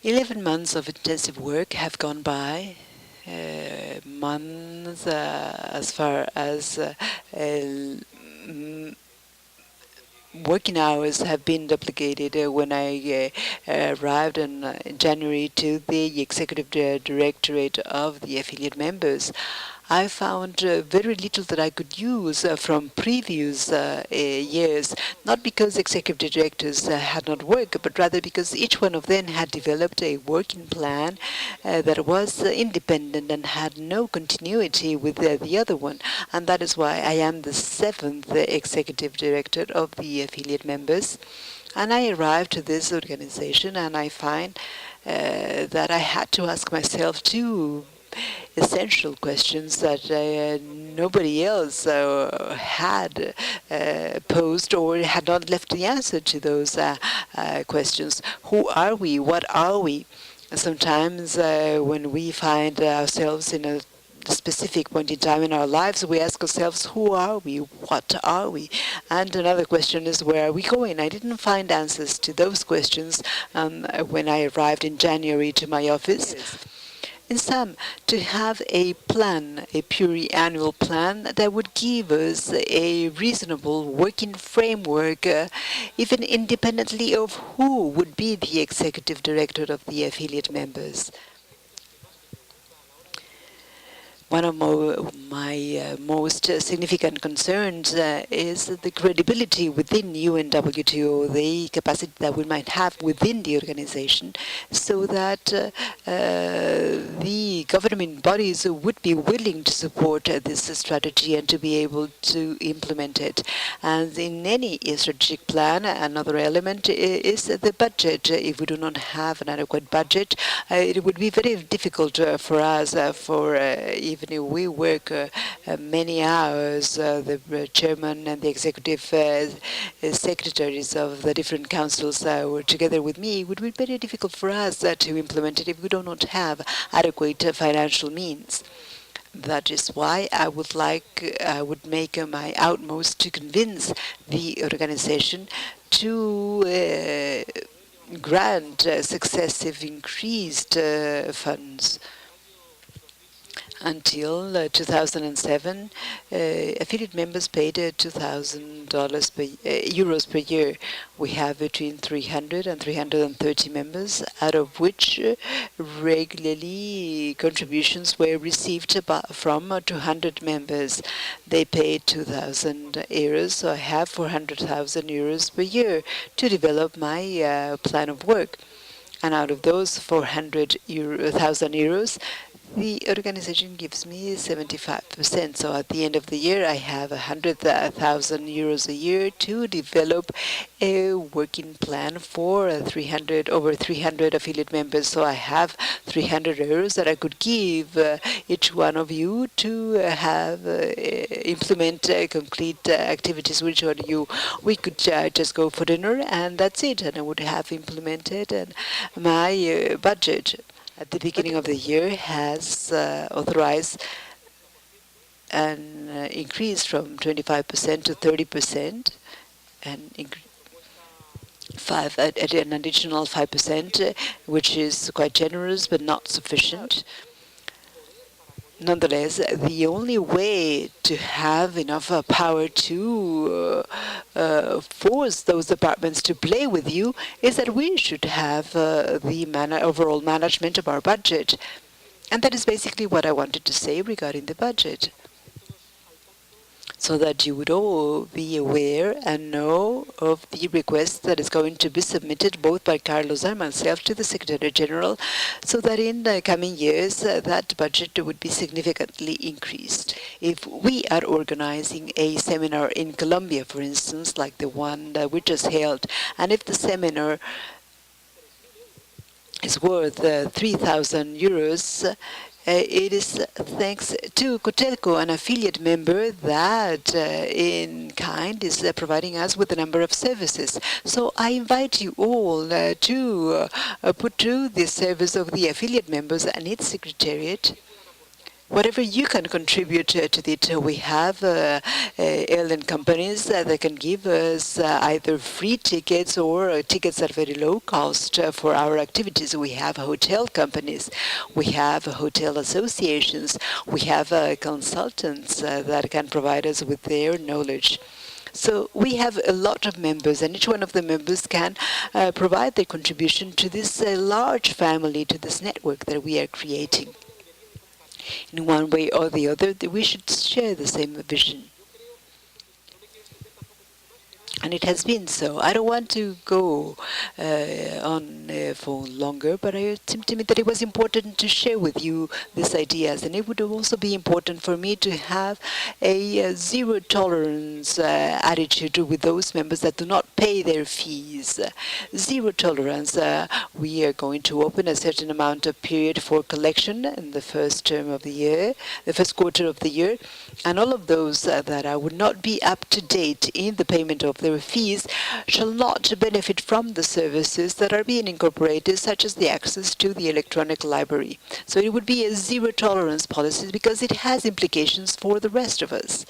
11 months of intensive work have gone by, months as far as working hours have been duplicated. When I arrived in January to the executive directorate of the affiliate members, I found very little that I could use from previous years, not because executive directors had not worked, but rather because each one of them had developed a working plan that was independent and had no continuity with the other one. And that is why I am the seventh executive director of the affiliate members. And I arrived to this organization and I find that I had to ask myself two essential questions that nobody else had posed or had not left the answer to those questions. Who are we? What are we? Sometimes when we find ourselves in a specific point in time in our lives, we ask ourselves, who are we? What are we? And another question is, where are we going? I didn't find answers to those questions when I arrived in January to my office. In sum, to have a plan, a pluriannual plan that would give us a reasonable working framework, even independently of who would be the executive director of the affiliate members. One of my most significant concerns is the credibility within UNWTO, the capacity that we might have within the organization, so that the government bodies would be willing to support this strategy and to be able to implement it. And in any strategic plan, another element is the budget. If we do not have an adequate budget, it would be very difficult for us, even if we work many hours, the chairman and the executive secretaries of the different councils were together with me. It would be very difficult for us to implement it if we do not have adequate financial means. That is why I would make my utmost to convince the organization to grant successive increased funds. Until 2007, affiliate members paid €2,000 per year. We have between 300 and 330 members, out of which regularly contributions were received from 200 members. They paid €2,000, so I have €400,000 per year to develop my plan of work. And out of those €400,000, the organization gives me 75%. So at the end of the year, I have €100,000 a year to develop a working plan for over 300 affiliate members. So I have €300 that I could give each one of you to have implement concrete activities. Which one of you? We could just go for dinner, and that's it. And I would have implemented my budget at the beginning of the year has authorized an increase from 25% to 30%, and an additional 5%, which is quite generous but not sufficient. Nonetheless, the only way to have enough power to force those departments to play with you is that we should have the overall management of our budget. And that is basically what I wanted to say regarding the budget, so that you would all be aware and know of the request that is going to be submitted both by Carlos and myself to the Secretary General, so that in the coming years that budget would be significantly increased. If we are organizing a seminar in Colombia, for instance, like the one that we just held, and if the seminar is worth €3,000, it is thanks to Cotelco, an affiliate member that in kind is providing us with a number of services. So I invite you all to put to the service of the affiliate members and its secretariat whatever you can contribute to it. We have airline companies that can give us either free tickets or tickets at very low cost for our activities. We have hotel companies, we have hotel associations, we have consultants that can provide us with their knowledge. So we have a lot of members, and each one of the members can provide their contribution to this large family, to this network that we are creating. In one way or the other, we should share the same vision. And it has been so. I don't want to go on for longer, but it seemed to me that it was important to share with you these ideas. And it would also be important for me to have a zero tolerance attitude with those members that do not pay their fees. Zero tolerance. We are going to open a certain amount of period for collection in the first term of the year, the first quarter of the year. And all of those that would not be up to date in the payment of their fees shall not benefit from the services that are being incorporated, such as the access to the electronic library. So it would be a zero tolerance policy because it has implications for the rest of us.